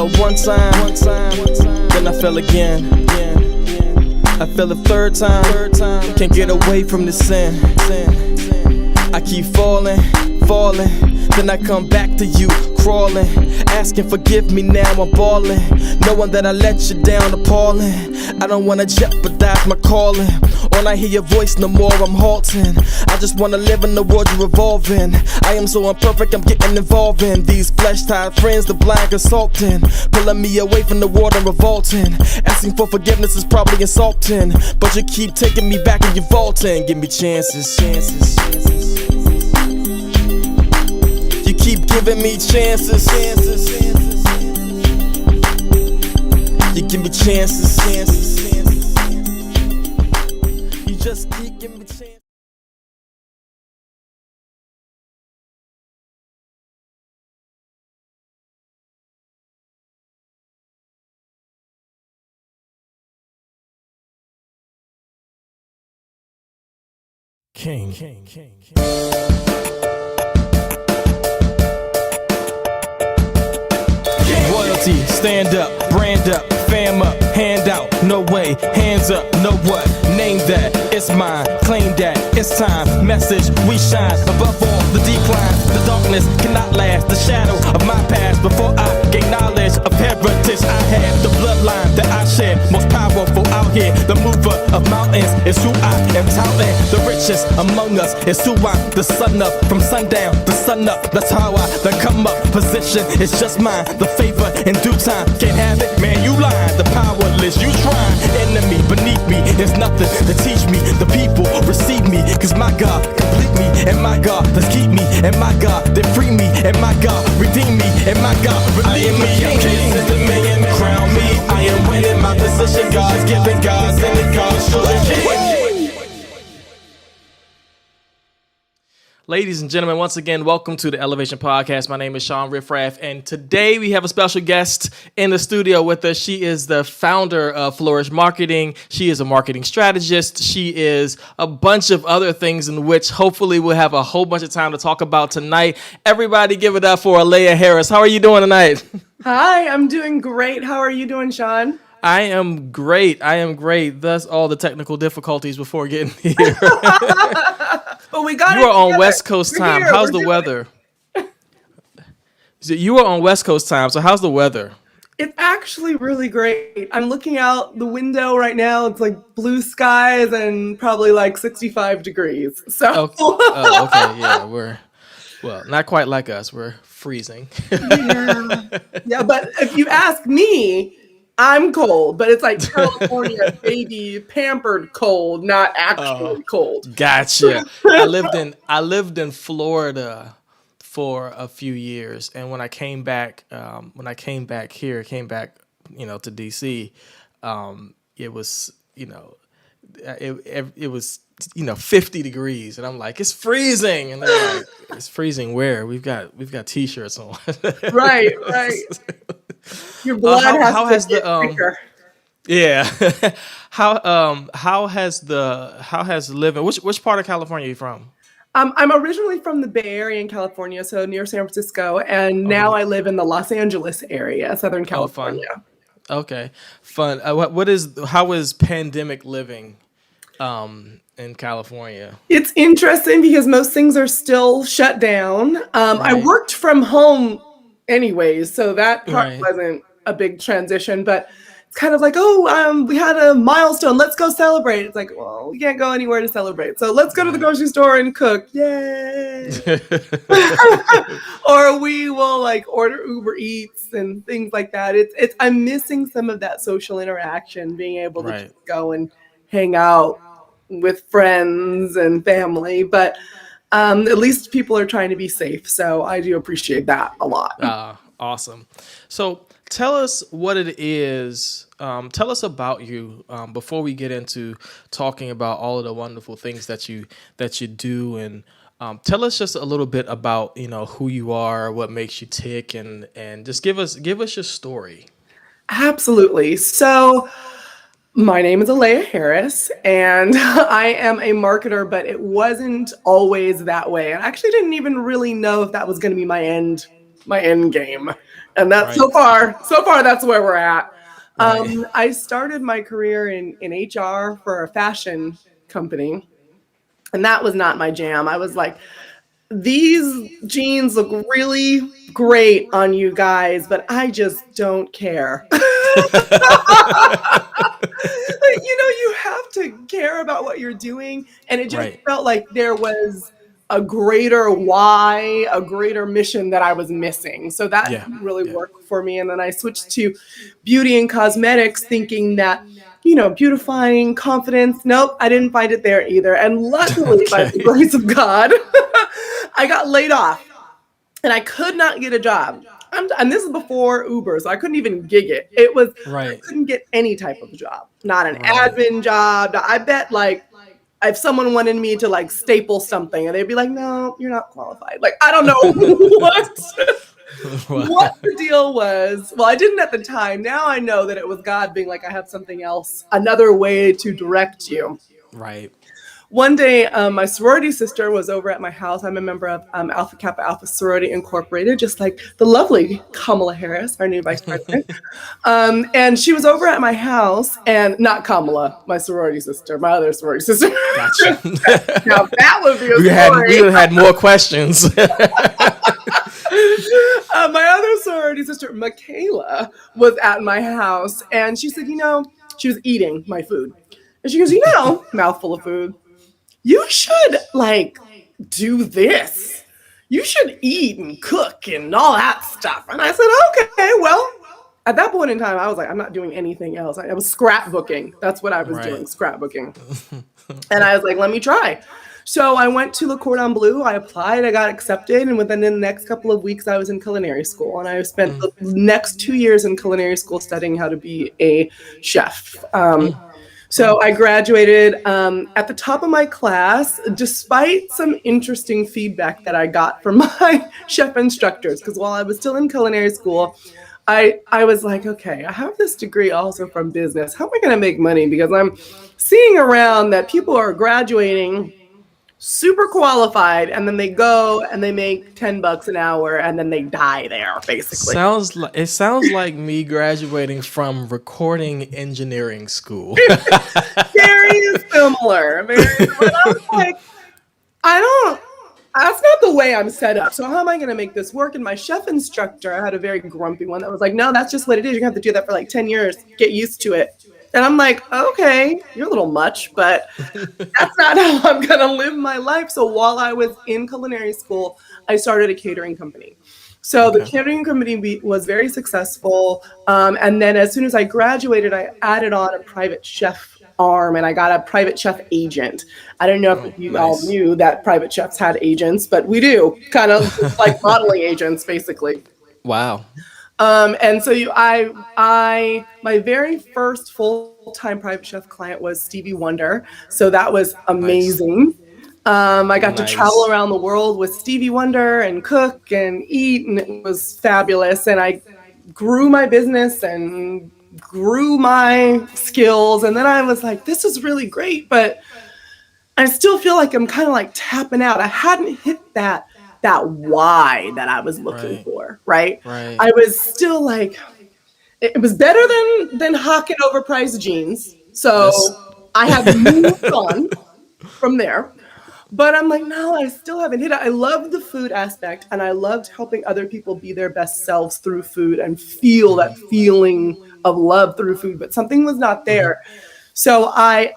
fell one time, then I fell again. I fell a third time, can't get away from the sin. I keep falling, then I come back to you, crawling, asking forgive me now I'm ballin', knowing that I let you down, appalling. I don't wanna jeopardize my calling. When I hear your voice no more I'm halting. I just wanna live in the world you're revolving. I am so imperfect I'm getting involved in these flesh-tied friends, the blind consulting, pulling me away from the world and revolting. Asking for forgiveness is probably insulting, but you keep taking me back and you're vaulting. Give me chances. You keep giving me chances. You give me chances. You just keep giving me chances. King. Royalty, stand up, brand up, fam up, hand out, no way, hands up, know what, name that, it's mine, claim that, it's time, message, we shine, above all, the decline, the darkness cannot last, the shadow of my past, before I gain knowledge of heritage, I have the bloodline that I share, most powerful out here, the mover of mountains is who I am touting, the richest among us is who I'm the son of, from sundown to sun up, that's how I the come up, position is just mine, the favor in due time, can't have it, man you lying, the powerless you trying, enemy beneath me, there's nothing to teach me, the people receive me, cause my God complete me, and my God does keep me, and my God they free me, and my God redeem me, and my God relieve me, I'm king in the million, crown me, I am winning my position, God's giving, God's in it, God's surely king. Ladies and gentlemen, once again, welcome to the Elevation Podcast. My name is Shawn Riff-Raff, and today we have a special guest in the studio with us. She is the founder of Flourish Marketing. She is a marketing strategist. She is a bunch of other things in which hopefully we'll have a whole bunch of time to talk about tonight. Everybody give it up for Alea Harris. How are you doing tonight? Hi, I'm doing great. How are you doing, Shawn? I am great. Thus all the technical difficulties before getting here. But we got You are on West Coast time. How's the weather? You are on West Coast time, so how's the weather? It's actually really great. I'm looking out the window right now. It's like blue skies and probably like 65 degrees. So Okay, yeah, we're not quite like us. We're freezing. yeah, but if you ask me, I'm cold, but it's like California baby pampered cold, not actually cold. Gotcha. I lived in Florida for a few years, and when I came back to DC, it was it was 50 degrees, and I'm like, it's freezing, and they're like, it's freezing where? We've got t-shirts on. Right. Your blood has to get thicker. Yeah. How has living? Which part of California are you from? I'm originally from the Bay Area in California, so near San Francisco, and now I live in the Los Angeles area, Southern California. Fun. Okay, fun. How is pandemic living in California? It's interesting because most things are still shut down. Right. I worked from home anyways, so that part wasn't a big transition, but it's kind of like, we had a milestone, let's go celebrate. It's like, well, we can't go anywhere to celebrate, so let's go to the grocery store and cook, yay. Or we will like order Uber Eats and things like that. I'm missing some of that social interaction, being able to just go and hang out with friends and family, but at least people are trying to be safe, so I do appreciate that a lot. Awesome. So tell us what it is. Tell us about you before we get into talking about all of the wonderful things that you do, and tell us just a little bit about who you are, what makes you tick, and just give us your story. Absolutely. So my name is Alea Harris, and I am a marketer, but it wasn't always that way. I actually didn't even really know if that was going to be my end game. And that's Right. so far, that's where we're at. Right. I started my career in HR for a fashion company, and that was not my jam. I was like, these jeans look really great on you guys, but I just don't care. You have to care about what you're doing. And it just Right. felt like there was a greater why, a greater mission that I was missing. So that Yeah. didn't really Yeah. work for me. And then I switched to beauty and cosmetics, thinking that, beautifying, confidence. Nope, I didn't find it there either. And luckily, by the Okay. grace of God, I got laid off and I could not get a job. And this is before Uber, so I couldn't even gig it. I Right. couldn't get any type of job, not an Right. admin job. I bet like if someone wanted me to like staple something and they'd be like, no, you're not qualified. Like, I don't know what Wow. the deal was. Well, I didn't at the time. Now I know that it was God being like, I have something else, another way to direct you. Right. One day, my sorority sister was over at my house. I'm a member of Alpha Kappa Alpha Sorority Incorporated, just like the lovely Kamala Harris, our new vice president. And she was over at my house, and not Kamala, my sorority sister, my other sorority sister. Gotcha. Now that would be a we story. would have had more questions. My other sorority sister, Michaela, was at my house, and she said, she was eating my food. And she goes, mouthful of food, you should like do this. You should eat and cook and all that stuff. And I said, okay, well, at that point in time, I was like, I'm not doing anything else. I was scrapbooking. That's what I was doing, Right. scrapbooking. And I was like, let me try. So I went to Le Cordon Bleu. I applied. I got accepted. And within the next couple of weeks, I was in culinary school. And I spent the next 2 years in culinary school studying how to be a chef. So I graduated at the top of my class, despite some interesting feedback that I got from my chef instructors. Because while I was still in culinary school, I was like, okay, I have this degree also from business. How am I going to make money? Because I'm seeing around that people are graduating super qualified, and then they go and they make $10 an hour, and then they die there, basically. Sounds like me graduating from recording engineering school. Very similar. But I was like, I don't. That's not the way I'm set up. So how am I going to make this work? And my chef instructor, I had a very grumpy one that was like, no, that's just what it is. You're going to have to do that for like 10 years. Get used to it. And I'm like, okay, you're a little much, but that's not how I'm going to live my life. So while I was in culinary school, I started a catering company. So the Okay. catering company was very successful. And then as soon as I graduated, I added on a private chef arm, and I got a private chef agent. I don't know Oh, if you all nice. knew that private chefs had agents, but we do, kind of like modeling agents, basically. Wow. And so my very first full-time private chef client was Stevie Wonder. So that was Nice. amazing. I got to travel Nice. around the world with Stevie Wonder and cook and eat, and it was fabulous. And I grew my business and grew my skills. And then I was like, this is really great, but I still feel like I'm kind of like tapping out. I hadn't hit that why that I was looking Right. for, right? Right. I was still like, it was better than hawking overpriced jeans. That's So I have moved on from there. But I'm like, no, I still haven't hit it. I love the food aspect, and I loved helping other people be their best selves through food and feel that feeling of love through food. But something was not there. So I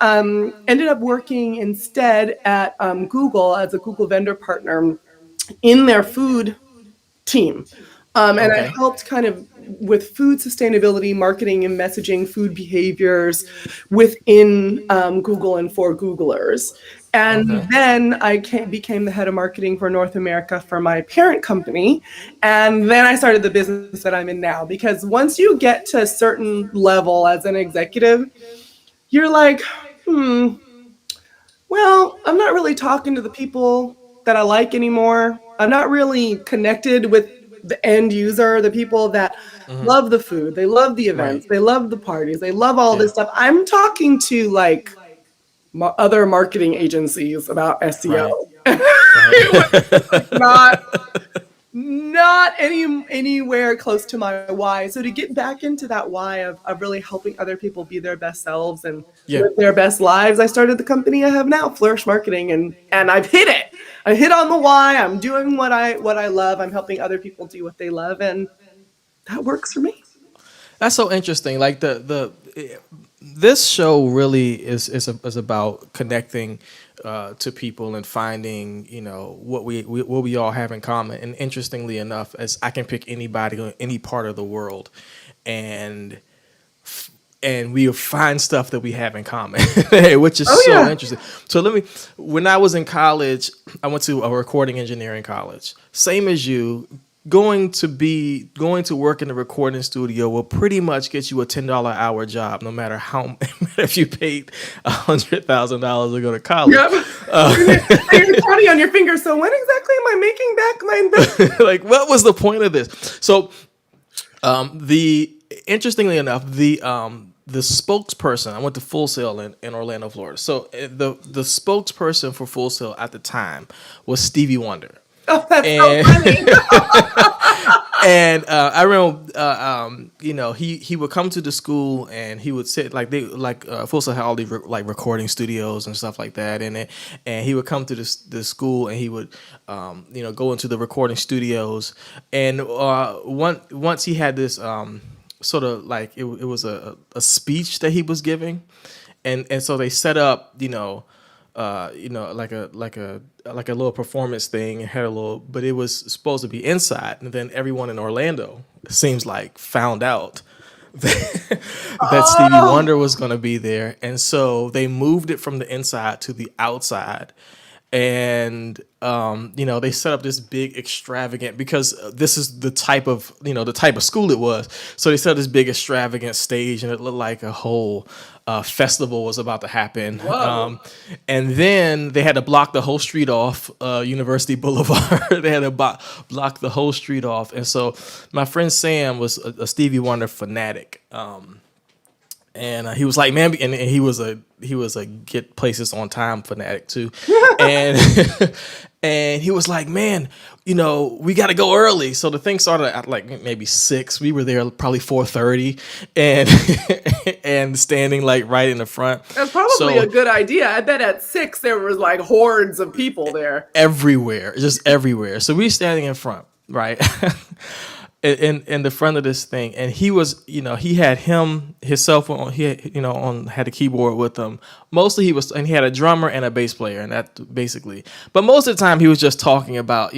ended up working instead at Google as a Google vendor partner in their food team. And I okay. helped kind of with food sustainability, marketing and messaging, food behaviors within Google and for Googlers. And Okay. then became the head of marketing for North America for my parent company. And then I started the business that I'm in now. Because once you get to a certain level as an executive, you're like, well, I'm not really talking to the people that I like anymore. I'm not really connected with the end user, the people that love the food, they love the Right. events, they love the parties, they love all Yeah. this stuff. I'm talking to like other marketing agencies about SEO. Right. It was Right. not not anywhere close to my why. So to get back into that why of really helping other people be their best selves and Yeah. live their best lives, I started the company I have now, Flourish Marketing, and I've hit it. I hit on the why. I'm doing what I love. I'm helping other people do what they love, and that works for me. That's so interesting. Like this show really is about connecting to people and finding what we all have in common. And interestingly enough, as I can pick anybody on any part of the world, and we find stuff that we have in common, which is Oh so yeah. interesting. So when I was in college, I went to a recording engineering college. Same as you, going to work in the recording studio will pretty much get you a $10 an hour job, no matter how if you paid $100,000 to go to college. Yep. You're counting on your fingers. So when exactly am I making back my investment? Like, what was the point of this? So, the interestingly enough, the spokesperson, I went to Full Sail in Orlando, Florida. So the spokesperson for Full Sail at the time was Stevie Wonder. Oh, that's And so funny. and I remember, he would come to the school and he would sit Full Sail had all these recording studios and stuff like that, and he would come to the school and he would go into the recording studios, and once he had this sort of like it was a speech that he was giving, and so they set up like a little performance thing, and had a little, but it was supposed to be inside, and then everyone in Orlando, it seems like, found out that Stevie Wonder was going to be there, and so they moved it from the inside to the outside. And they set up this big extravagant, because this is the type of school it was. So they set up this big extravagant stage, and it looked like a whole festival was about to happen. And then they had to block the whole street off, University Boulevard. They had to block the whole street off. And so my friend Sam was a Stevie Wonder fanatic. And he was like, man, and he was a get places on time fanatic too, and and he was like, man, we got to go early. So the thing started at like maybe 6. We were there probably 4:30, and and standing like right in the front. That's probably a good idea. I bet at 6 there was like hordes of people there. Everywhere, just everywhere. So we standing in front, right? In the front of this thing, and he was, he had his cell phone, he had, had a keyboard with him. Mostly and he had a drummer and a bass player, and that basically. But most of the time he was just talking about,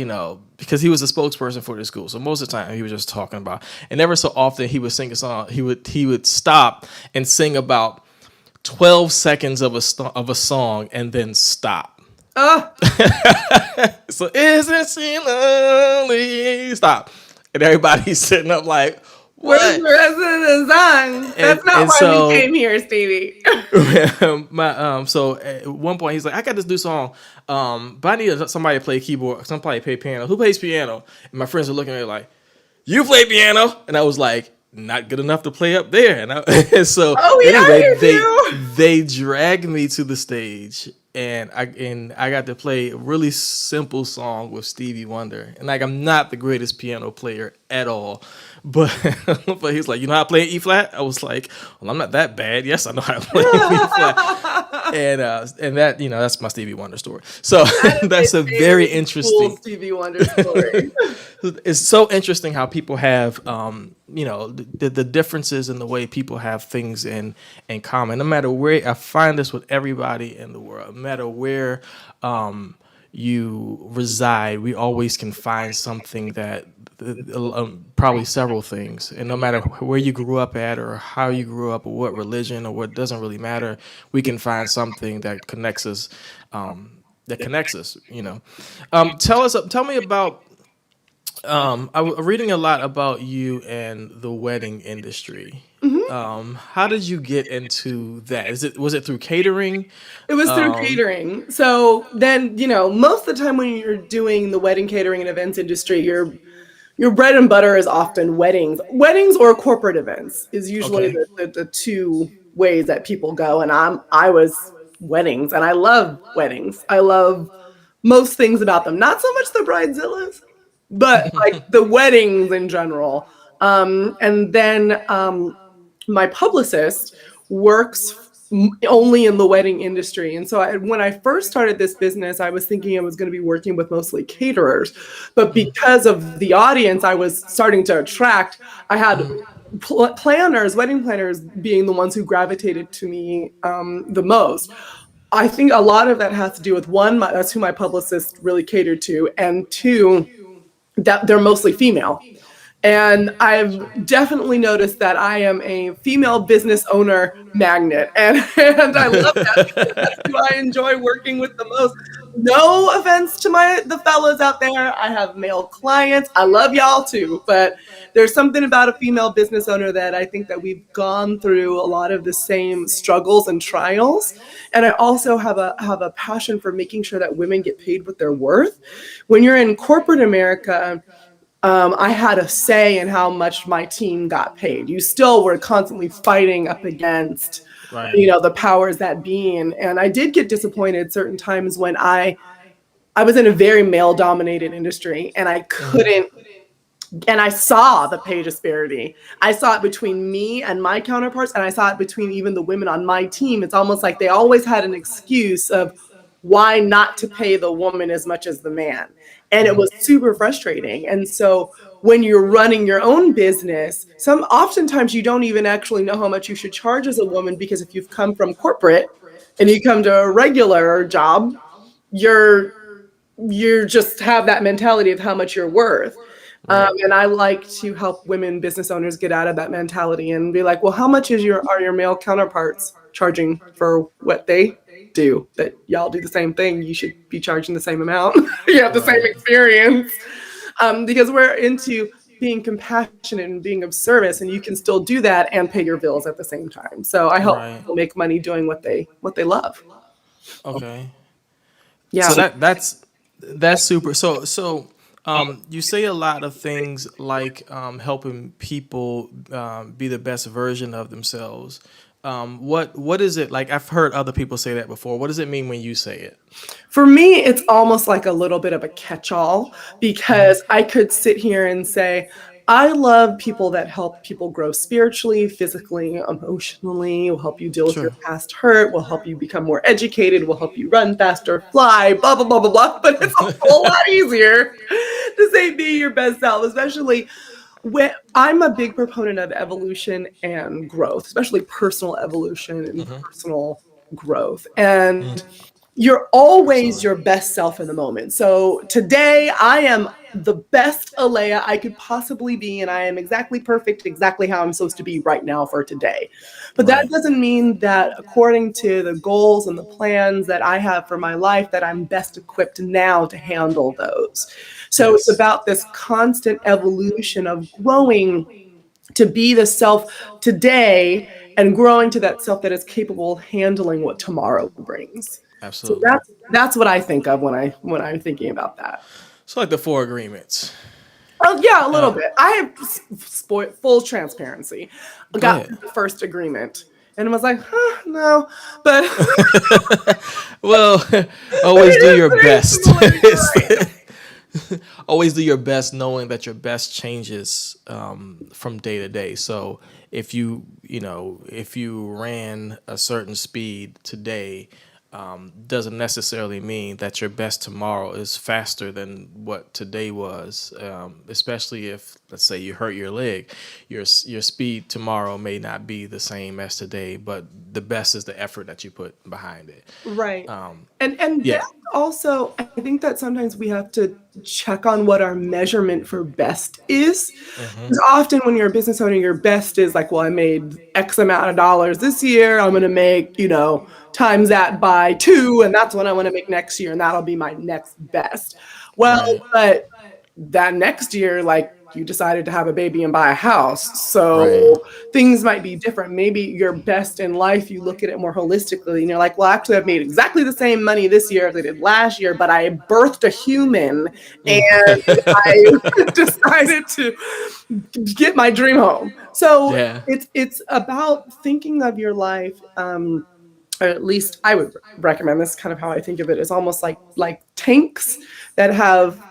because he was a spokesperson for the school. So most of the time he was just talking about, and ever so often he would sing a song. He would stop and sing about 12 seconds of a song and then stop. So isn't she lonely? Stop. And everybody's sitting up like, what? Where's the rest of the song? That's not why we came here, Stevie. So at one point he's like, I got this new song, but I need somebody to play keyboard, somebody to play piano. Who plays piano? And my friends are looking at me like, you play piano? And I was like, not good enough to play up there. And so they dragged me to the stage. And I got to play a really simple song with Stevie Wonder. And like, I'm not the greatest piano player at all, but he's like, you know how to play E flat? I was like, well, I'm not that bad. Yes, I know how to play E flat. And that, that's my Stevie Wonder story. So that's a very interesting cool Stevie Wonder story. It's so interesting how people have, the differences in the way people have things in common. No matter where, I find this with everybody in the world. No matter where you reside, we always can find something that, probably several things. And no matter where you grew up at, or how you grew up, or what religion, or what, doesn't really matter, we can find something that connects us. Tell me about. I was reading a lot about you and the wedding industry. Mm-hmm. How did you get into that? Was it through catering? It was through catering. So then, most of the time when you're doing the wedding catering and events industry, your bread and butter is often weddings. Weddings or corporate events is usually the two ways that people go. And I was weddings, and I love weddings. I love most things about them. Not so much the bridezillas. but like the weddings in general. And then my publicist works only in the wedding industry. And so when I first started this business, I was thinking I was going to be working with mostly caterers. But because of the audience I was starting to attract, I had planners, wedding planners being the ones who gravitated to me the most. I think a lot of that has to do with one, that's who my publicist really catered to, and two, that they're mostly female. And I've definitely noticed that I am a female business owner magnet. And I love that because that's who I enjoy working with the most. No offense to the fellas out there. I have male clients. I love y'all too. But there's something about a female business owner that I think that we've gone through a lot of the same struggles and trials. And I also have a passion for making sure that women get paid what they're worth. When you're in corporate America, I had a say in how much my team got paid. You still were constantly fighting up against, the powers that be. And I did get disappointed certain times when I was in a very male dominated industry and I couldn't, and I saw the pay disparity. I saw it between me and my counterparts, and I saw it between even the women on my team. It's almost like they always had an excuse of why not to pay the woman as much as the man. And it was super frustrating. And so when you're running your own business, oftentimes you don't even actually know how much you should charge as a woman, because if you've come from corporate and you come to a regular job, you just have that mentality of how much you're worth. And I like to help women business owners get out of that mentality and be like, well, how much are your male counterparts charging for what they do? That y'all do the same thing. You should be charging the same amount. You have the same experience. Because we're into being compassionate and being of service, and you can still do that and pay your bills at the same time. So I help people make money doing what they love. Okay. Yeah. So that's super. You say a lot of things like helping people be the best version of themselves. What is it like? I've heard other people say that before. What does it mean when you say it? For me, it's almost like a little bit of a catch-all, because I could sit here and say, I love people that help people grow spiritually, physically, emotionally, will help you deal with your past hurt, will help you become more educated, will help you run faster, fly, blah, blah, blah, blah, blah. But it's a whole lot easier to say be your best self, especially when I'm a big proponent of evolution and growth, especially personal evolution and personal growth. And you're always your best self in the moment. So today I am the best Alea I could possibly be, and I am exactly perfect, exactly how I'm supposed to be right now for today. But that doesn't mean that according to the goals and the plans that I have for my life, that I'm best equipped now to handle those. So it's about this constant evolution of growing to be the self today and growing to that self that is capable of handling what tomorrow brings. So Absolutely. that's what I think of when I'm thinking about that. So like the four agreements. Oh yeah, a little bit. I have full transparency. I Go got ahead. the first agreement and was like, no, but Well, always do your best. Always do your best, knowing that your best changes from day to day. So if if you ran a certain speed today, doesn't necessarily mean that your best tomorrow is faster than what today was. Especially if, let's say, you hurt your leg, your speed tomorrow may not be the same as today, but the best is the effort that you put behind it. right. And that also, I think that sometimes we have to check on what our measurement for best is. Because often when you're a business owner, your best is like, well, I made X amount of dollars this year. I'm going to make, times that by 2, and that's what I want to make next year, and that'll be my next best. Well, but that next year, like, you decided to have a baby and buy a house. So things might be different. Maybe your best in life, you look at it more holistically and you're like, well, actually, I've made exactly the same money this year as I did last year, but I birthed a human and I decided to get my dream home. So it's about thinking of your life, or at least I would recommend this, kind of how I think of it, is almost like tanks that have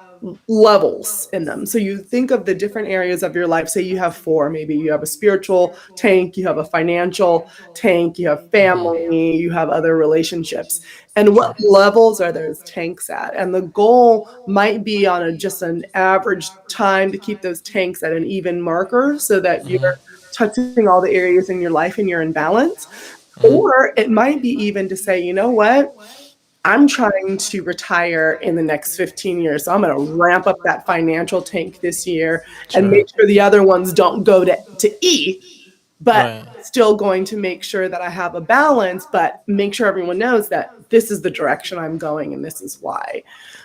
levels in them. So you think of the different areas of your life. Say you have four, maybe you have a spiritual tank, you have a financial tank, you have family, you have other relationships. And what levels are those tanks at? And the goal might be on just an average time to keep those tanks at an even marker so that you're touching all the areas in your life and you're in balance. Or it might be even to say, you know what? I'm trying to retire in the next 15 years. So I'm going to ramp up that financial tank this year and make sure the other ones don't go to E, but still going to make sure that I have a balance, but make sure everyone knows that this is the direction I'm going and this is why.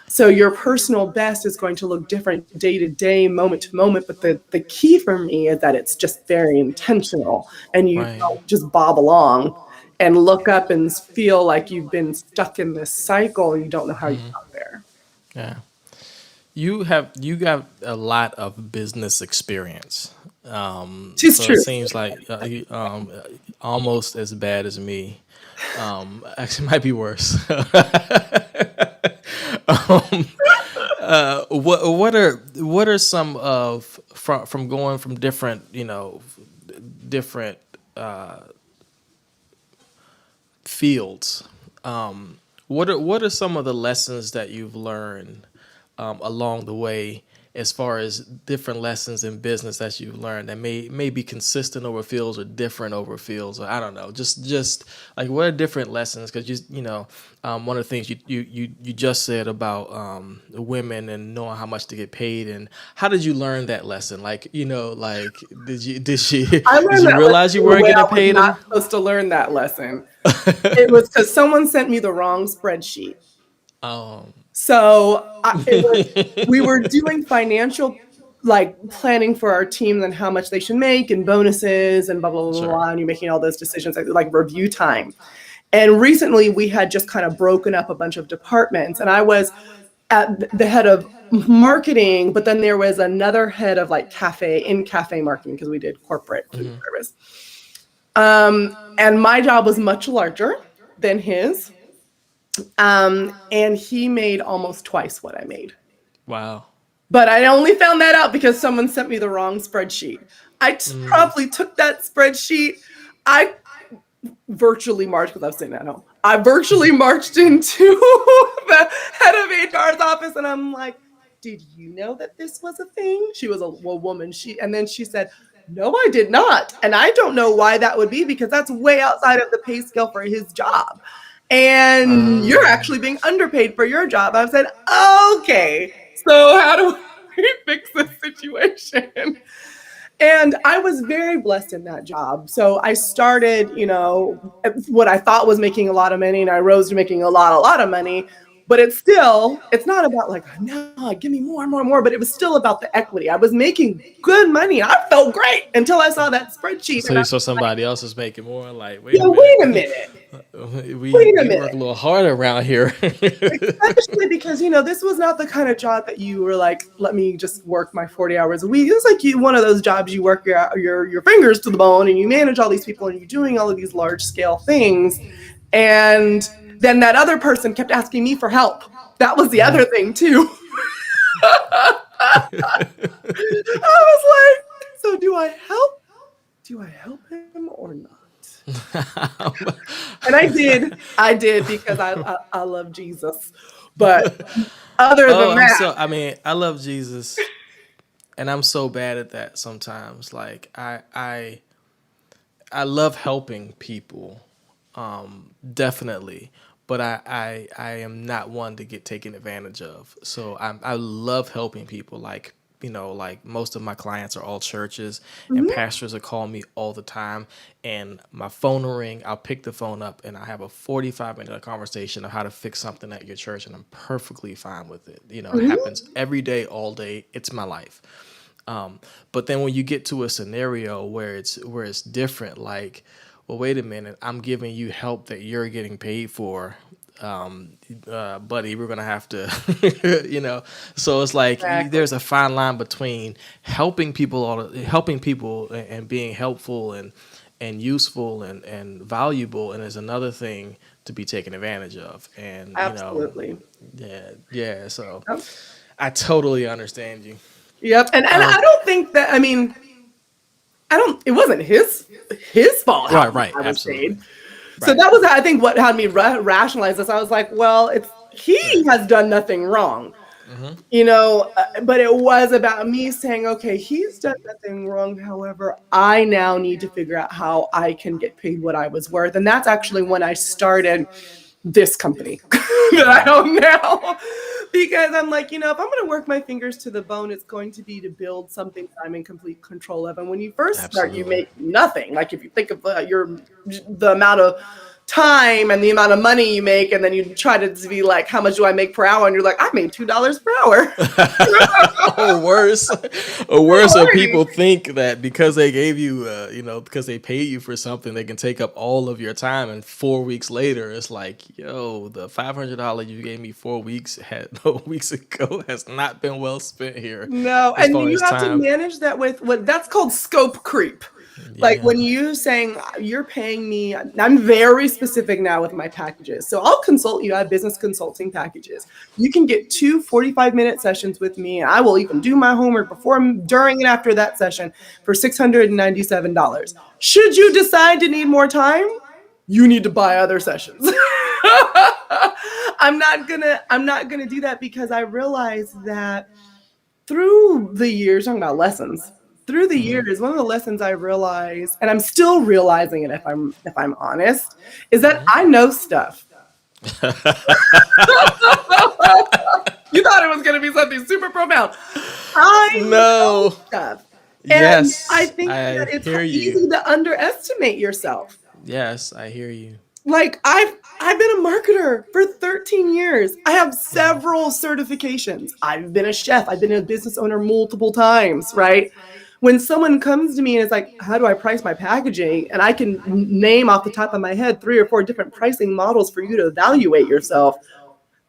So your personal best is going to look different day to day, moment to moment. But the key for me is that it's just very intentional and you don't just bob along and look up and feel like you've been stuck in this cycle and you don't know how you got there. Yeah. You got a lot of business experience. It's So true. it seems like almost as bad as me. Actually, might be worse. What are some of from going from different different fields? What are some of the lessons that you've learned along the way, as far as different lessons in business that you've learned that may be consistent over fields or different over fields, or I don't know, just like what are different lessons? Because one of the things you just said about women and knowing how much to get paid, and how did you learn that lesson? Like did she I did learned you that realize you lesson the weren't way I getting was paid? not supposed to learn that lesson. It was because someone sent me the wrong spreadsheet. So we were doing financial like planning for our team and how much they should make and bonuses and blah, blah, blah, blah. And you're making all those decisions like review time. And recently we had just kind of broken up a bunch of departments and I was at the head of marketing, but then there was another head of like cafe marketing because we did corporate food service. And my job was much larger than his. And he made almost twice what I made. Wow. But I only found that out because someone sent me the wrong spreadsheet. I promptly took that spreadsheet. I virtually marched because I was sitting at home. I virtually marched into the head of HR's office and I'm like, did you know that this was a thing? She was a woman. And then she said, no, I did not. And I don't know why that would be because that's way outside of the pay scale for his job. And you're actually being underpaid for your job. I said, okay, so how do we fix this situation? And I was very blessed in that job. So I started, what I thought was making a lot of money and I rose to making a lot of money. But it's not about like, no, give me more, more, more. But it was still about the equity. I was making good money. I felt great until I saw that spreadsheet. So you saw somebody else is making more. Like, wait a minute. we work a little harder around here. Especially because, this was not the kind of job that you were like, let me just work my 40 hours a week. It was like one of those jobs you work your fingers to the bone and you manage all these people and you're doing all of these large scale things. And then that other person kept asking me for help. That was the other thing too. I was like, so do I help? Do I help him or not? And I did because I love Jesus. But other than that, I love Jesus, and I'm so bad at that sometimes. Like I love helping people, definitely, but I am not one to get taken advantage of. So I love helping people. Like like most of my clients are all churches, and pastors will call me all the time, and my phone will ring. I'll pick the phone up, and I have a 45-minute conversation of how to fix something at your church, and I'm perfectly fine with it. It happens every day, all day. It's my life. But then when you get to a scenario where it's different, like, well, wait a minute, I'm giving you help that you're getting paid for. Buddy, we're gonna have to, So it's like there's a fine line between helping people and being helpful and useful and valuable, and there's another thing to be taken advantage of. And absolutely. Yeah. So I totally understand you. Yep. And I don't think that, I mean, I don't, it wasn't his fault how Right, I was absolutely. paid. So Right. that was, I think, what had me rationalize this. I was like, well, he Right. has done nothing wrong, Mm-hmm. but it was about me saying, okay, he's done nothing wrong. However, I now need to figure out how I can get paid what I was worth. And that's actually when I started this company that I own now. Because I'm like, if I'm going to work my fingers to the bone, it's going to be to build something that I'm in complete control of. And when you first start, you Absolutely. make nothing. Like if you think of the amount of time and the amount of money you make, and then you try to be like, how much do I make per hour? And you're like, I made $2 per hour. Or worse, or worse, if people think that because they gave you, because they pay you for something, they can take up all of your time, and 4 weeks later, it's like, yo, the $500 you gave me 4 weeks weeks ago has not been well spent here, No, as and far you as have to time. manage that with what that's called scope creep. Like Yeah. when you saying you're paying me, I'm very specific now with my packages. So I'll consult you. I have business consulting packages. You can get 2 45-minute sessions with me. And I will even do my homework before, during, and after that session for $697. Should you decide to need more time, you need to buy other sessions. I'm not gonna do that because I realize that through the years, talking about lessons, through the Hmm. years, one of the lessons I realized, and I'm still realizing it if I'm honest, is that Hmm. I know stuff. You thought it was going to be something super profound. I know No. stuff. And I Yes, think I that it's hear you. easy to underestimate yourself. Yes, I hear you. Like I've been a marketer for 13 years. I have several certifications. I've been a chef. I've been a business owner multiple times, right? When someone comes to me and is like, "How do I price my packaging?" and I can name off the top of my head 3 or 4 different pricing models for you to evaluate yourself,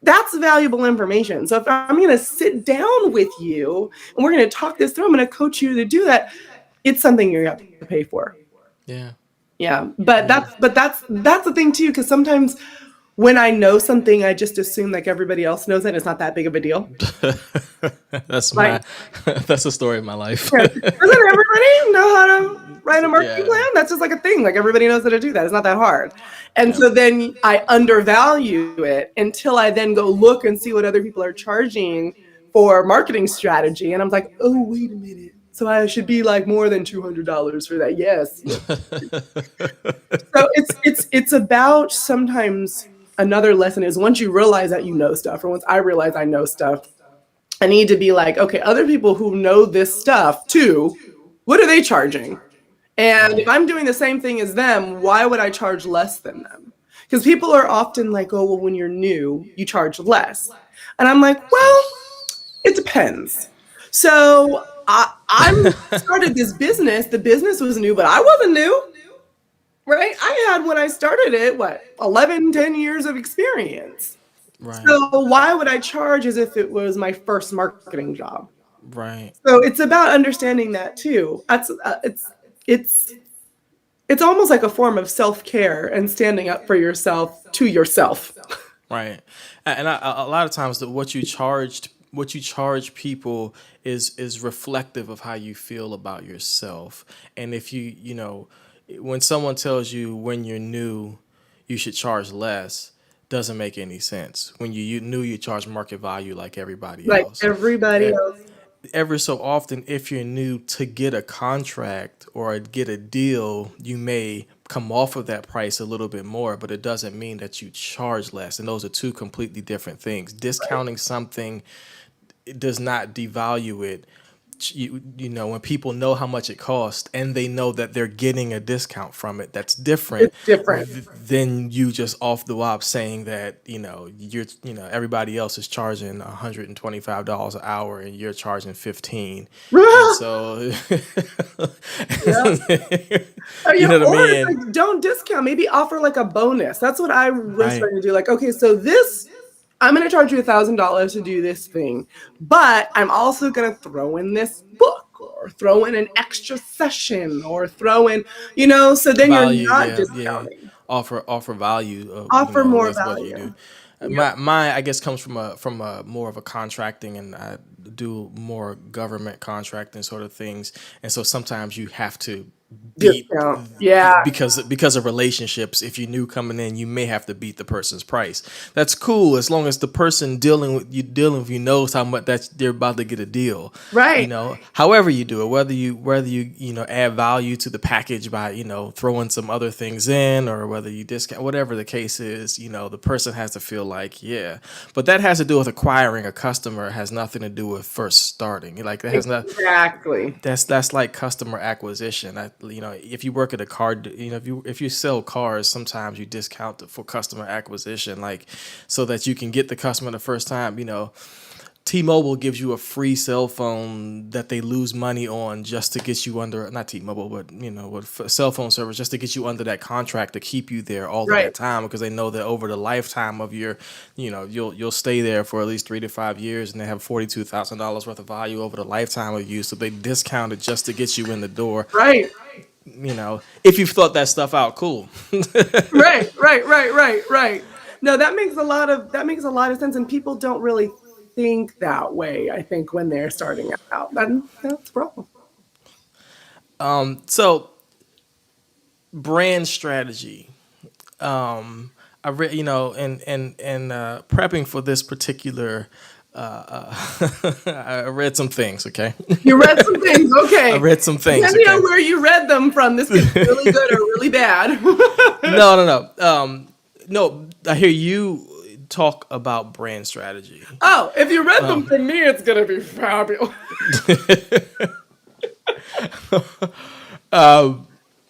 that's valuable information. So if I'm going to sit down with you and we're going to talk this through, I'm going to coach you to do that. It's something you have to pay for. Yeah. Yeah, but Yeah. that's the thing too, because sometimes when I know something, I just assume like everybody else knows it. It's not that big of a deal. That's Like, my that's the story of my life. yeah, doesn't everybody know how to write a marketing Yeah. plan? That's just like a thing. Like everybody knows how to do that. It's not that hard. And Yep. so then I undervalue it until I then go look and see what other people are charging for marketing strategy. And I'm like, oh, wait a minute. So I should be like more than $200 for that. Yes, yes. So it's about sometimes another lesson is once you realize that you know stuff, or once I realize I know stuff, I need to be like, okay, other people who know this stuff too, what are they charging? And if Right. I'm doing the same thing as them, why would I charge less than them? Because people are often like, oh, well, when you're new, you charge less. And I'm like, well, it depends. So I'm started this business. The business was new, but I wasn't new. Right? I had when I started it, what, 11, 10 years of experience. Right. So why would I charge as if it was my first marketing job? Right. So it's about understanding that too. That's it's it's almost like a form of self-care and standing up for yourself to yourself. Right. And a lot of times what you charge people is reflective of how you feel about yourself. And if when someone tells you when you're new, you should charge less, doesn't make any sense. When you new, you charge market value like everybody Like else. everybody else. Every so often, if you're new, to get a contract or get a deal, you may come off of that price a little bit more, but it doesn't mean that you charge less. And those are two completely different things. Discounting something, it does not devalue it. When people know how much it costs and they know that they're getting a discount from it, that's different It's different. than you just off the wop saying that everybody else is charging $125 an hour and you're charging 15. And so Yeah. Oh, you yeah, know what I or it's mean? like don't discount. Maybe offer like a bonus. That's what I was Right. trying to do. Like, okay, so this I'm going to charge you $1,000 to do this thing, but I'm also going to throw in this book or throw in an extra session or throw in, so then you're Value, not yeah, yeah. discounting. Offer value, Offer more with what you do. value. My I guess comes from a more of a contracting, and I do more government contracting sort of things, and so sometimes you have to beat Discount. Yeah. because of relationships. If you're new coming in, you may have to beat the person's price. That's cool as long as the person dealing with you knows how much that's they're about to get a deal. Right. However you do it, whether you add value to the package by throwing some other things in, or whether you discount, whatever the case is, the person has to feel like, yeah. But that has to do with acquiring a customer. It has nothing to do with first starting. Like that has not. Exactly. That's like customer acquisition. If you work at a car, if you sell cars, sometimes you discount for customer acquisition, like so that you can get the customer the first time. T-Mobile gives you a free cell phone that they lose money on just to get you under, not T-Mobile, but with cell phone service, just to get you under that contract to keep you there all of that time, because they know that over the lifetime of your, you'll stay there for at least 3 to 5 years, and they have $42,000 worth of value over the lifetime of you, so they discount it just to get you in the door. Right. If you've thought that stuff out, cool. Right. No, that makes a lot of sense, and people don't really think that way, I think, when they're starting out. That's a problem. So brand strategy. I read, and prepping for this particular I read some things, okay? You read some things, okay. I read some things. Depending on where you read them from, this is really good or really bad. No. No, I hear you talk about brand strategy. Oh, if you read them from me, it's going to be fabulous.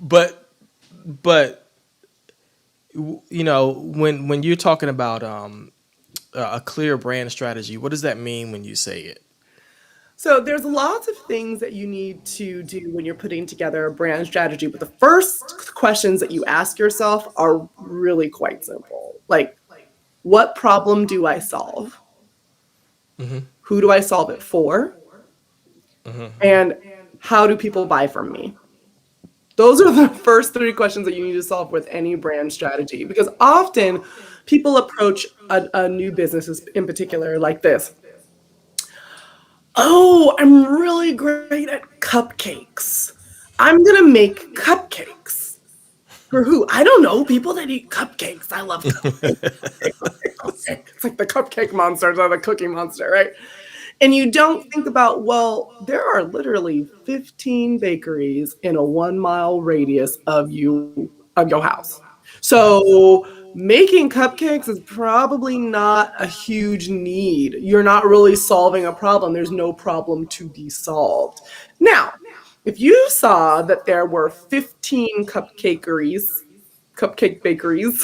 But when you're talking about a clear brand strategy, what does that mean when you say it? So there's lots of things that you need to do when you're putting together a brand strategy. But the first questions that you ask yourself are really quite simple. Like, what problem do I solve? Mm-hmm. Who do I solve it for? Mm-hmm. And how do people buy from me? Those are the first 3 questions that you need to solve with any brand strategy. Because often people approach a new business in particular like this. Oh, I'm really great at cupcakes. I'm going to make cupcakes. For who? I don't know. People that eat cupcakes. I love cupcakes. It's like the cupcake monsters or the cookie monster, right? And you don't think about, well, there are literally 15 bakeries in a 1-mile radius of your house. So making cupcakes is probably not a huge need. You're not really solving a problem. There's no problem to be solved. Now, if you saw that there were 15 cupcake bakeries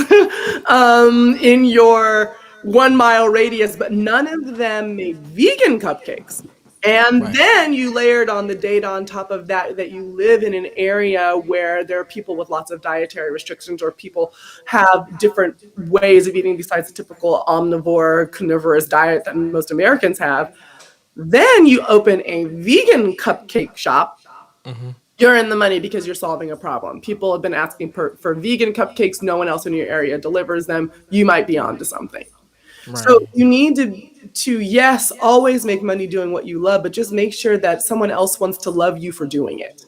in your 1-mile radius, but none of them made vegan cupcakes, and then you layered on the data on top of that you live in an area where there are people with lots of dietary restrictions, or people have different ways of eating besides the typical omnivore, carnivorous diet that most Americans have, then you open a vegan cupcake shop. Mm-hmm. You're in the money because you're solving a problem. People have been asking for vegan cupcakes. No one else in your area delivers them. You might be onto something. Right. So you need to yes, always make money doing what you love, but just make sure that someone else wants to love you for doing it.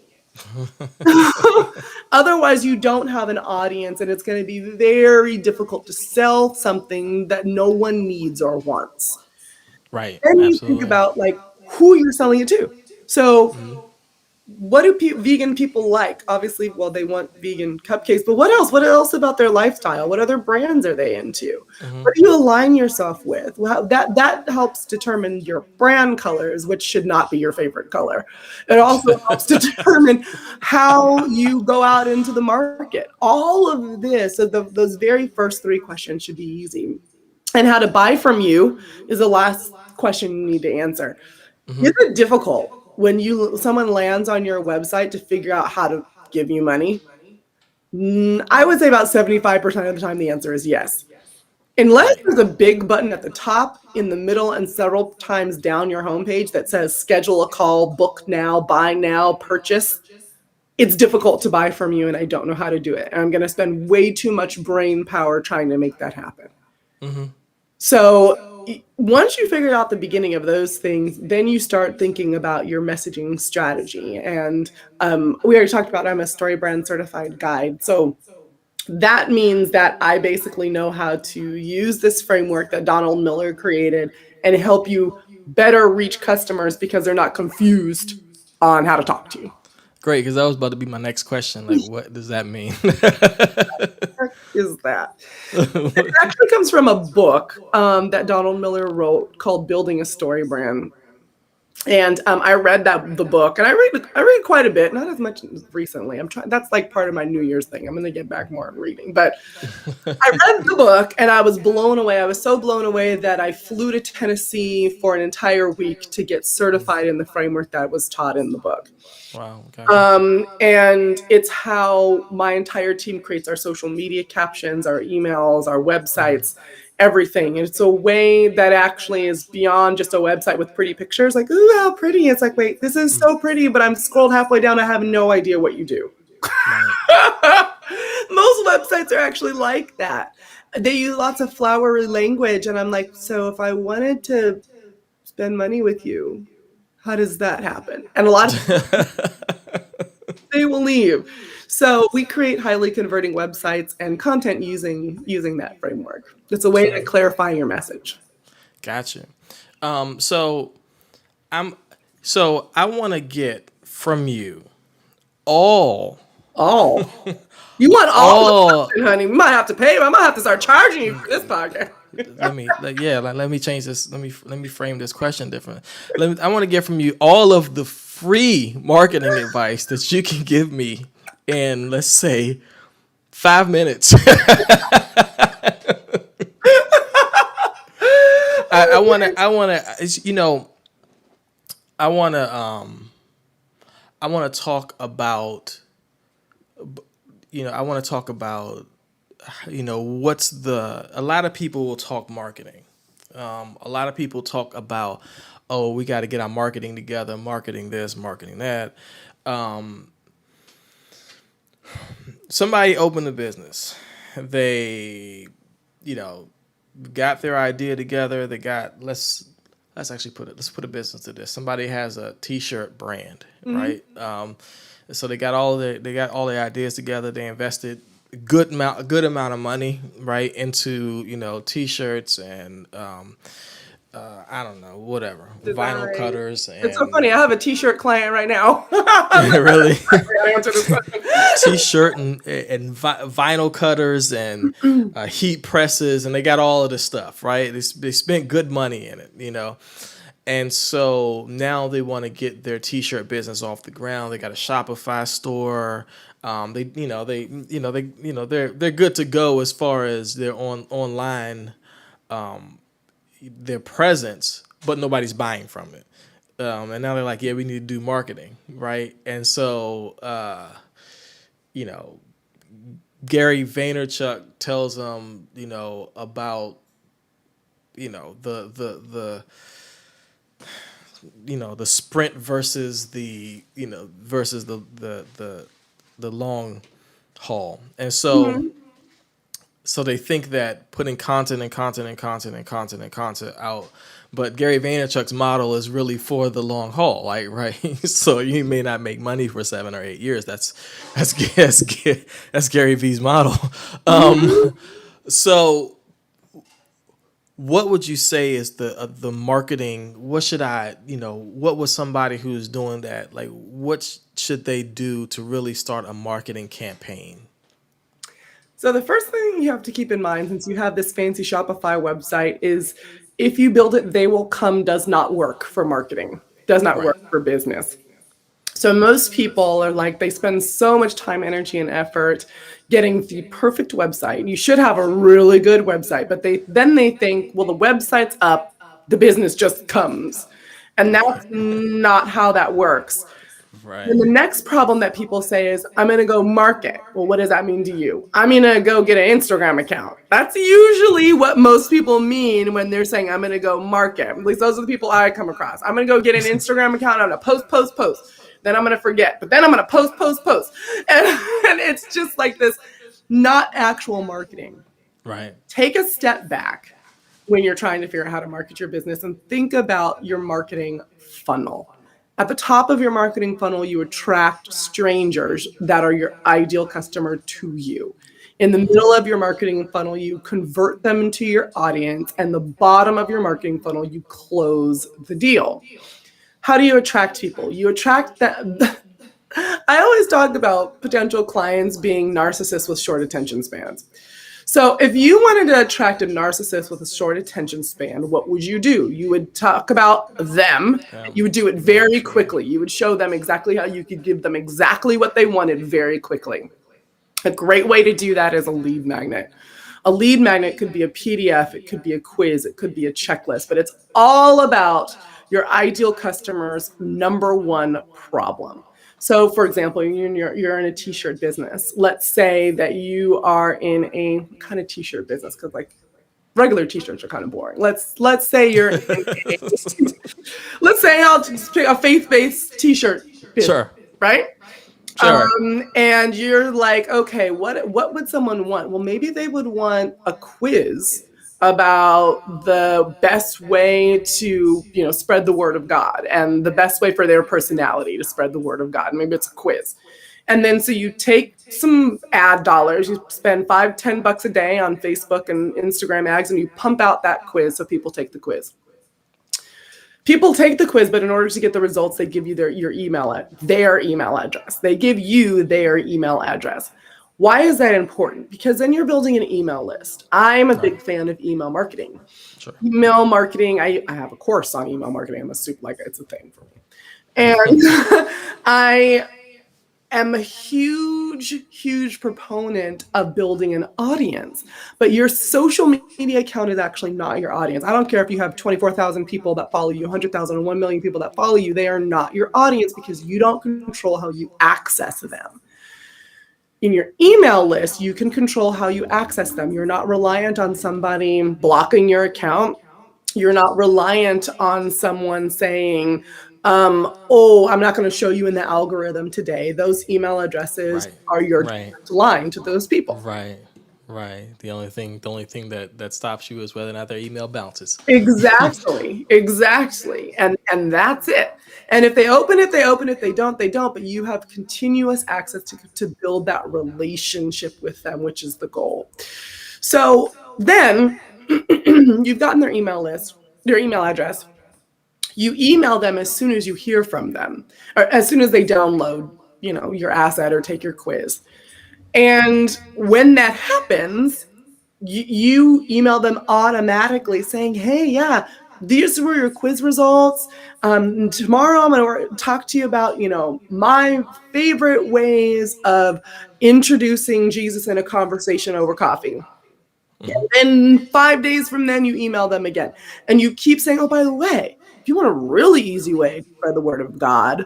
Otherwise, you don't have an audience, and it's going to be very difficult to sell something that no one needs or wants. Right. Then you think about like who you're selling it to. So what do vegan people like? Obviously, well, they want vegan cupcakes, but what else? What else about their lifestyle? What other brands are they into? Mm-hmm. What do you align yourself with? Well, that helps determine your brand colors, which should not be your favorite color. It also helps determine how you go out into the market. All of this, so those very first 3 questions should be easy. And how to buy from you is the last question you need to answer. Mm-hmm. Is it difficult when someone lands on your website to figure out how to give you money? I would say about 75% of the time the answer is yes. Unless there's a big button at the top, in the middle, and several times down your homepage that says schedule a call, book now, buy now, purchase, it's difficult to buy from you, and I don't know how to do it. And I'm going to spend way too much brain power trying to make that happen. Mm-hmm. So once you figure out the beginning of those things, then you start thinking about your messaging strategy. And we already talked about I'm a story brand certified guide. So that means that I basically know how to use this framework that Donald Miller created and help you better reach customers because they're not confused on how to talk to you. Great, because that was about to be my next question. Like, what does that mean? Is that it actually comes from a book that Donald Miller wrote called Building a Story Brand. And I read the book, and I read quite a bit, not as much recently. I'm trying. That's like part of my New Year's thing. I'm going to get back more on reading, but I read the book, and I was blown away. I was so blown away that I flew to Tennessee for an entire week to get certified in the framework that was taught in the book. Wow. Okay. And it's how my entire team creates our social media captions, our emails, our websites, everything. And it's a way that actually is beyond just a website with pretty pictures. Like, ooh, how pretty. It's like, wait, this is so pretty, but I'm scrolled halfway down. I have no idea what you do. Right. Most websites are actually like that. They use lots of flowery language. And I'm like, so if I wanted to spend money with you, how does that happen? And a lot of they will leave. So we create highly converting websites and content using that framework. It's a way to clarify your message. Gotcha. So I want to get from you all. You want all the content, honey? We might have to pay. I might have to start charging you for this podcast. Let me change this. Let me frame this question differently. I want to get from you all of the free marketing advice that you can give me in, let's say, 5 minutes. I want to talk about, a lot of people will talk marketing. A lot of people talk about, oh, we got to get our marketing together, marketing this, marketing that. Somebody opened a business. They, got their idea together. They got, let's put a business to this. Somebody has a t-shirt brand, right? So they got all their ideas together. They invested a good amount of money, right, into t-shirts and I don't know, whatever, vinyl cutters. And it's so funny. I have a t-shirt client right now. Really? T-shirt and vinyl cutters and heat presses, and they got all of this stuff, right? They spent good money in it, And so now they want to get their t-shirt business off the ground. They got a Shopify store. They're good to go as far as their online their presence, but nobody's buying from it. And now they're like, yeah, we need to do marketing, right? And so, Gary Vaynerchuk tells them, about, the sprint versus the long haul. And so so they think that putting content out, but Gary Vaynerchuk's model is really for the long haul, like, right? So you may not make money for 7 or 8 years. That's Gary V's model. So what would you say is the marketing? What should what was somebody who's doing that? Like, what should they do to really start a marketing campaign? So the first thing you have to keep in mind, since you have this fancy Shopify website, is if you build it, they will come does not work for marketing, does not work for business. So most people are like, they spend so much time, energy, and effort getting the perfect website. You should have a really good website, but they think, well, the website's up, the business just comes. And that's not how that works. Right. And the next problem that people say is, I'm going to go market. Well, what does that mean to you? I'm going to go get an Instagram account. That's usually what most people mean when they're saying, I'm going to go market. At least those are the people I come across. I'm going to go get an Instagram account. I'm going to post. Then I'm going to forget. But then I'm going to post. And it's just like this, not actual marketing. Right. Take a step back. when you're trying to figure out how to market your business, and think about your marketing funnel. At the top of your marketing funnel, you attract strangers that are your ideal customer to you. In the Mm-hmm. middle of your marketing funnel, you convert them into your audience, and the bottom of your marketing funnel, you close the deal. How do you attract people? You attract them. I always talk about potential clients being narcissists with short attention spans. So if you wanted to attract a narcissist with a short attention span, what would you do? You would talk about them. You would do it Very very true. quickly. You would show them exactly how you could give them exactly what they wanted very quickly. A great way to do that is a lead magnet. A lead magnet could be a PDF, it could be a quiz, it could be a checklist, but it's all about your ideal customer's number one problem. So, for example, you're in a t-shirt business. Let's say that you are in a kind of t-shirt business, because like regular t-shirts are kind of boring. Let's say you're in a, let's say I'll just pick a faith-based t-shirt business, Sure. right? Sure. And you're like, okay, what would someone want? Well, maybe they would want a quiz about the best way to, spread the word of God, and the best way for their personality to spread the word of God. Maybe it's a quiz. And then so you take some ad dollars, you spend $5-10 a day on Facebook and Instagram ads, and you pump out that quiz so people take the quiz. People take the quiz, but in order to get the results, they give you their email address. They give you their email address. Why is that important? Because then you're building an email list. I'm a big fan of email marketing. Sure. Email marketing, I have a course on email marketing. I'm a super, like, it's a thing for me. And I am a huge proponent of building an audience, but your social media account is actually not your audience. I don't care if you have 24,000 people that follow you, 100,000 or 1 million people that follow you. They are not your audience because you don't control how you access them. In your email list, you can control how you access them. You're not reliant on somebody blocking your account. You're not reliant on someone saying, oh, I'm not going to show you in the algorithm today. Those email addresses are your direct line to those people. Right. The only thing that stops you is whether or not their email bounces. Exactly. And that's it. And if they open it, they open it. They don't, but you have continuous access to build that relationship with them, which is the goal. So then you've gotten their email list, their email address. You email them as soon as you hear from them, or as soon as they download, your asset or take your quiz. And when that happens, you email them automatically saying, hey, yeah, these were your quiz results. Tomorrow I'm going to talk to you about, my favorite ways of introducing Jesus in a conversation over coffee. And then 5 days from then, you email them again. And you keep saying, oh, by the way, if you want a really easy way to spread the word of God,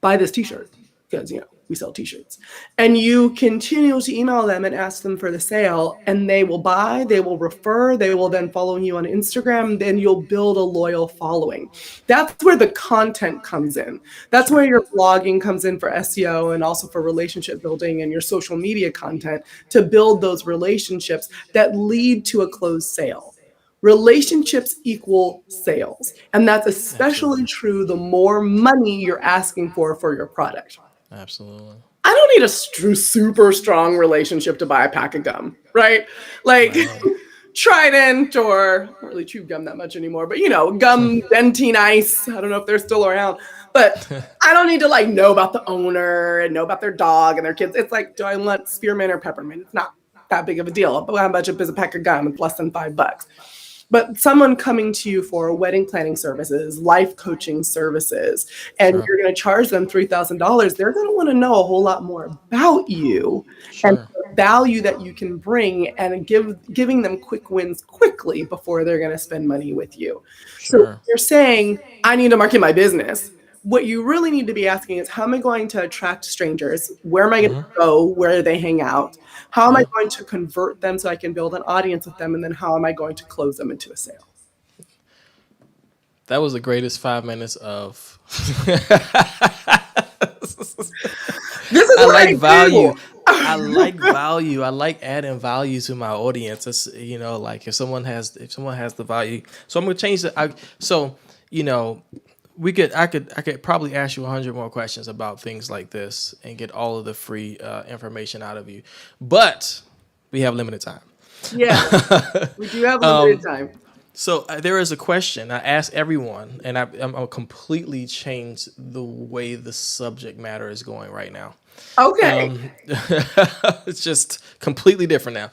buy this t-shirt, because, we sell t-shirts. And you continue to email them and ask them for the sale, and they will buy, they will refer, they will then follow you on Instagram, then you'll build a loyal following. That's where the content comes in. That's where your blogging comes in for SEO, and also for relationship building and your social media content, to build those relationships that lead to a closed sale. Relationships equal sales. And that's especially true the more money you're asking for your product. Absolutely. I don't need a super strong relationship to buy a pack of gum, right? Like Trident, or I don't really chew gum that much anymore, but gum, Dentine Ice. I don't know if they're still around, but I don't need to know about the owner and know about their dog and their kids. It's like, do I want spearmint or peppermint? It's not that big of a deal. But how much is a pack of gum? It's less than $5. But someone coming to you for wedding planning services, life coaching services, and you're going to charge them $3,000, they're going to want to know a whole lot more about you and the value that you can bring, and giving them quick wins quickly before they're going to spend money with you. So you're saying, I need to market my business. What you really need to be asking is, how am I going to attract strangers? Where am I going to go? Where do they hang out? How am I going to convert them so I can build an audience with them? And then how am I going to close them into a sale? That was the greatest 5 minutes of. This is I like value. I like value. I like adding value to my audience. It's, like if someone has the value. So I'm gonna change the. So I could probably ask you 100 more questions about things like this and get all of the free information out of you, but we have limited time. Yeah, we do have limited time. So there is a question I ask everyone, and I'm completely changed the way the subject matter is going right now. Okay. It's just completely different now.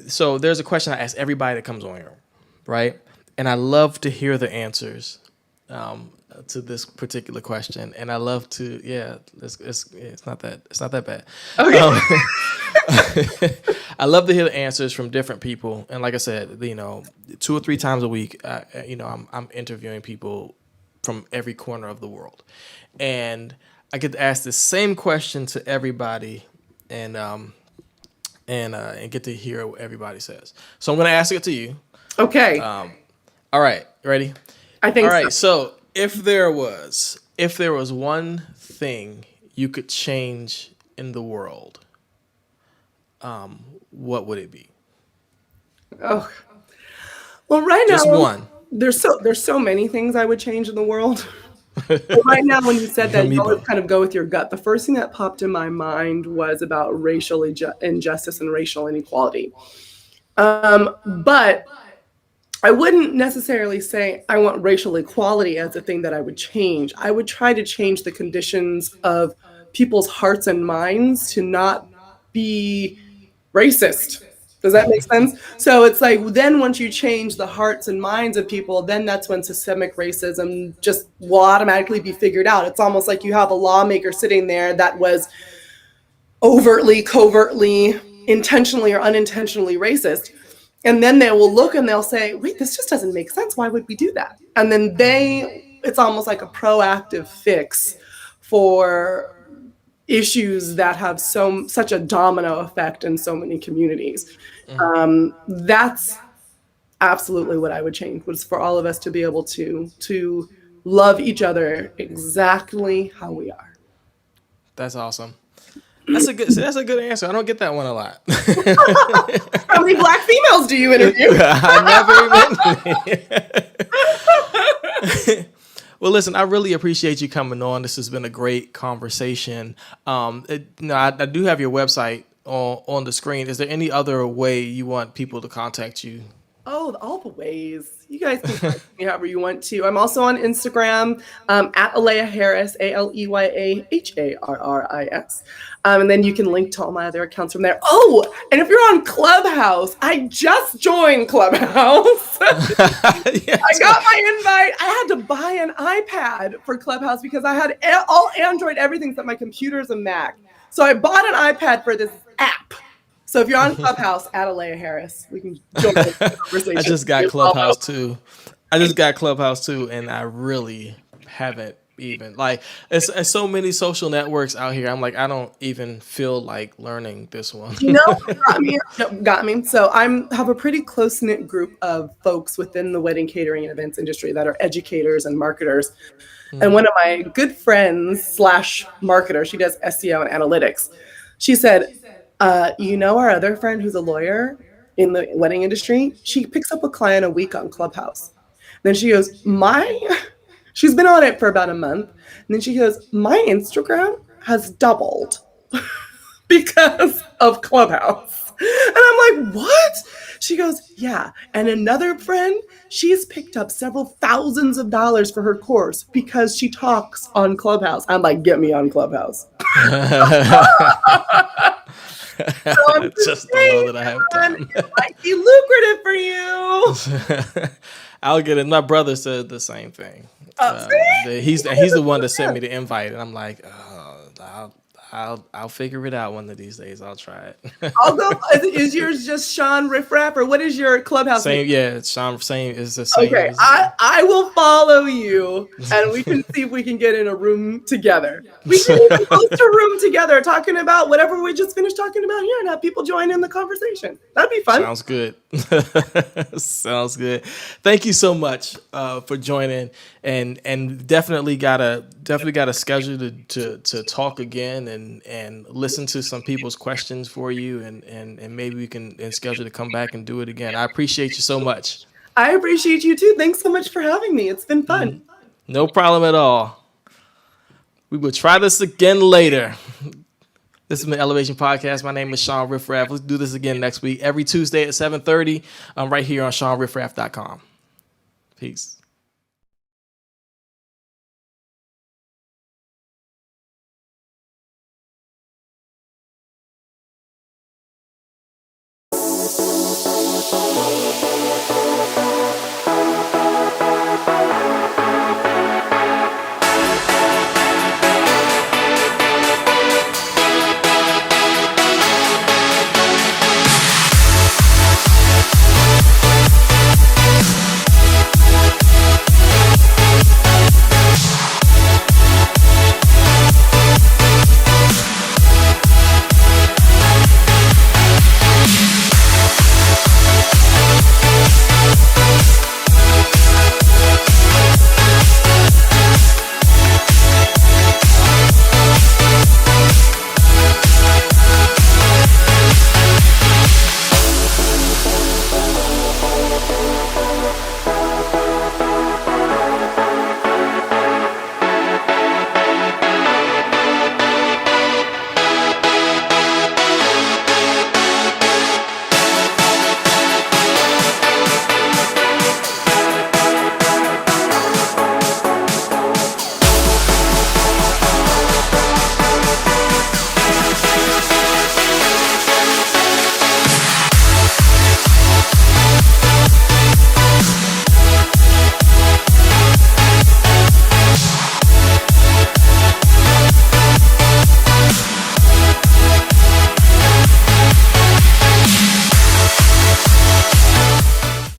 So there's a question I ask everybody that comes on here, right? And I love to hear the answers to this particular question, and I love to, it's not that bad. Okay. I love to hear the answers from different people, and like I said, 2 or 3 times a week, I'm interviewing people from every corner of the world, and I get to ask the same question to everybody, and get to hear what everybody says. So I'm going to ask it to you. Okay. All right, ready? I think. All right. So if there was one thing you could change in the world, what would it be? Oh, well, right Just now, one. There's so many things I would change in the world. But right now, when you said that, you always kind of go with your gut. The first thing that popped in my mind was about racial injustice and racial inequality. But I wouldn't necessarily say I want racial equality as a thing that I would change. I would try to change the conditions of people's hearts and minds to not be racist. Does that make sense? So it's like, then once you change the hearts and minds of people, then that's when systemic racism just will automatically be figured out. It's almost like you have a lawmaker sitting there that was overtly, covertly, intentionally or unintentionally racist. And then they will look and they'll say, wait, this just doesn't make sense. Why would we do that? And then it's almost like a proactive fix for issues that have such a domino effect in so many communities. That's absolutely what I would change, was for all of us to be able to love each other exactly how we are. That's awesome. That's a good answer. I don't get that one a lot. How many Black females do you interview? I never even. Well, listen, I really appreciate you coming on. This has been a great conversation. I do have your website on the screen. Is there any other way you want people to contact you? Oh, all the ways. You guys can contact me however you want to. I'm also on Instagram at Alea Harris, ALEYAHARRIS. And then you can link to all my other accounts from there. Oh, and if you're on Clubhouse, I just joined Clubhouse. I got my invite. I had to buy an iPad for Clubhouse because I had all Android everything except my computer's a Mac. So I bought an iPad for this app. So if you're on Clubhouse, at Alea Harris, we can join the conversation. I just got Clubhouse too. And I really haven't even, it's so many social networks out here. I'm like, I don't even feel like learning this one. Got me. So have a pretty close-knit group of folks within the wedding catering and events industry that are educators and marketers. And one of my good friends / marketer, she does SEO and analytics. She said, our other friend who's a lawyer in the wedding industry, she picks up a client a week on Clubhouse. Then she goes, she's been on it for about a month. And then she goes, my Instagram has doubled because of Clubhouse. And I'm like, what? She goes, yeah. And another friend, she's picked up several thousands of dollars for her course because she talks on Clubhouse. I'm like, get me on Clubhouse. So just don't know that I have time. It might be lucrative for you. I'll get it. My brother said the same thing. He's the one that sent me the invite, and I'm like, I'll figure it out one of these days. I'll try it. I'll go. Is yours just Shawn Riff-Raff, or what is your Clubhouse name? Yeah, it's Shawn. Same is the same. Okay, I will follow you, and we can see if we can get in a room together. We can even host a room together, talking about whatever we just finished talking about here, and have people join in the conversation. That'd be fun. Sounds good. Sounds good. Thank you so much for joining, and definitely got a schedule to talk again and listen to some people's questions for you, and maybe we can schedule to come back and do it again. I appreciate you so much. I appreciate you too. Thanks so much for having me. It's been fun. No problem at all. We will try this again later. This has been Elevation Podcast. My name is Shawn Riff-Raff. Let's do this again next week, every Tuesday at 7:30. I'm right here on ShawnRiffRaff.com. Peace.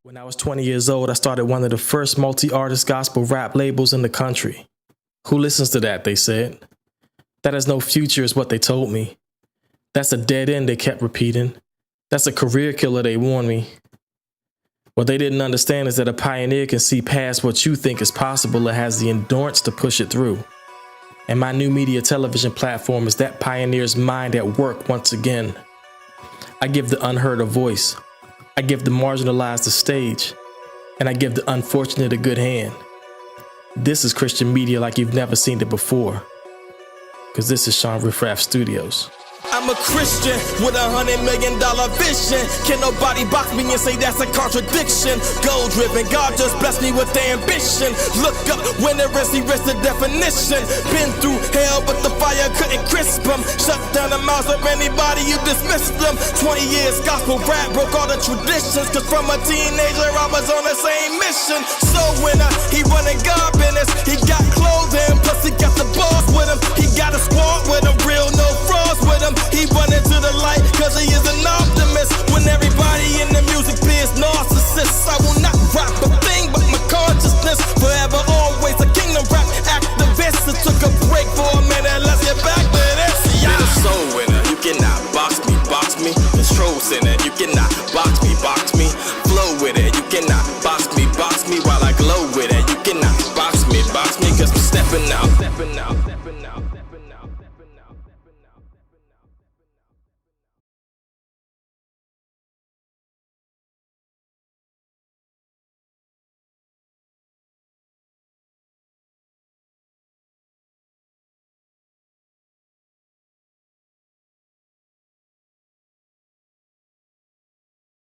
When I was 20 years old, I started one of the first multi-artist gospel rap labels in the country. Who listens to that, they said. That has no future is what they told me. That's a dead end, they kept repeating. That's a career killer, they warned me. What they didn't understand is that a pioneer can see past what you think is possible and has the endurance to push it through. And my new media television platform is that pioneer's mind at work once again. I give the unheard a voice. I give the marginalized a stage. And I give the unfortunate a good hand. This is Christian media like you've never seen it before. Because this is Shawn Riff-Raff Studios. I'm a Christian with $100 million vision. Can nobody box me and say that's a contradiction? Goal driven, God just blessed me with the ambition. Look up when the rest, he rests the definition. Been through hell, but the fire couldn't crisp them. Shut down the mouths of anybody, you dismissed them. 20 years gospel rap broke all the traditions. Cause from a teenager I was on the same mission. So when he running God business, he got clothing, plus he got the boss with him. He got a squad with him, real no frauds with him. He run into the light cause he is an optimist. When everybody